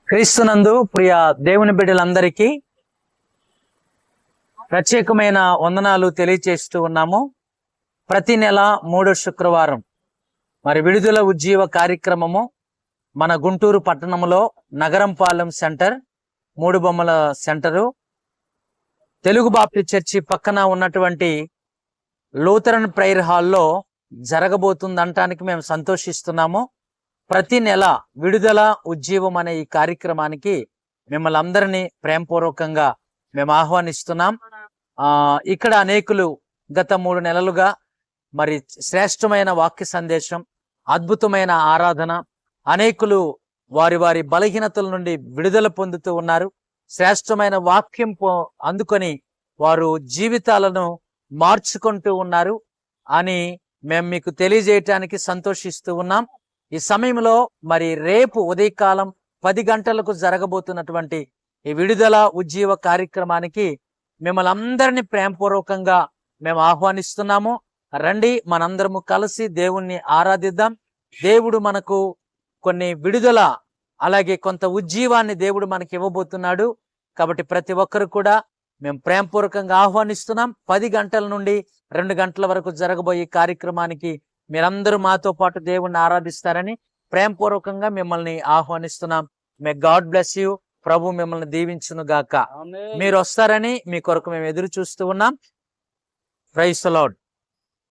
క్రీస్తునందు ప్రియ దేవుని బిడ్డలందరికీ ప్రత్యేకమైన వందనాలు తెలియచేస్తూ ఉన్నాము. ప్రతి నెల 3వ శుక్రవారం మరి విడుదల ఉజ్జీవ కార్యక్రమము మన గుంటూరు పట్టణంలో నగరంపాలెం సెంటర్, మూడు బొమ్మల సెంటరు, తెలుగు బాప్టిస్ట్ చర్చి పక్కన ఉన్నటువంటి లూథరన్ ప్రేయర్ హాల్లో జరగబోతుందంటానికి మేము సంతోషిస్తున్నాము. ప్రతి నెల విడుదల ఉజ్జీవం అనే ఈ కార్యక్రమానికి మిమ్మల్ని అందరినీ ప్రేమపూర్వకంగా మేము ఆహ్వానిస్తున్నాం. ఇక్కడ అనేకులు గత 3 నెలలుగా మరి శ్రేష్టమైన వాక్య సందేశం, అద్భుతమైన ఆరాధన, అనేకులు వారి వారి బలహీనతల నుండి విడుదల పొందుతూ ఉన్నారు. శ్రేష్టమైన వాక్యం అందుకొని వారు జీవితాలను మార్చుకుంటూ ఉన్నారు అని మేము మీకు తెలియజేయటానికి సంతోషిస్తూ ఉన్నాం. ఈ సమయంలో మరి రేపు ఉదయకాలం 10 గంటలకు జరగబోతున్నటువంటి ఈ విడుదల ఉజ్జీవ కార్యక్రమానికి మిమ్మల్ని అందరినీ ప్రేమపూర్వకంగా మేము ఆహ్వానిస్తున్నాము. రండి, మనందరము కలిసి దేవుణ్ణి ఆరాధిద్దాం. దేవుడు మనకు కొన్ని విడుదల, అలాగే కొంత ఉజ్జీవాన్ని దేవుడు మనకి ఇవ్వబోతున్నాడు. కాబట్టి ప్రతి ఒక్కరు కూడా మేము ప్రేమపూర్వకంగా ఆహ్వానిస్తున్నాం. 10 గంటల నుండి 2 గంటల వరకు జరగబోయే కార్యక్రమానికి మీరందరూ మాతో పాటు దేవుణ్ణి ఆరాధిస్తారని ప్రేమపూర్వకంగా మిమ్మల్ని ఆహ్వానిస్తున్నాం. May God bless you. ప్రభు మిమ్మల్ని దీవించును గాక. మీరు వస్తారని మీ కొరకు మేము ఎదురు చూస్తూ ఉన్నాం. Praise the lord.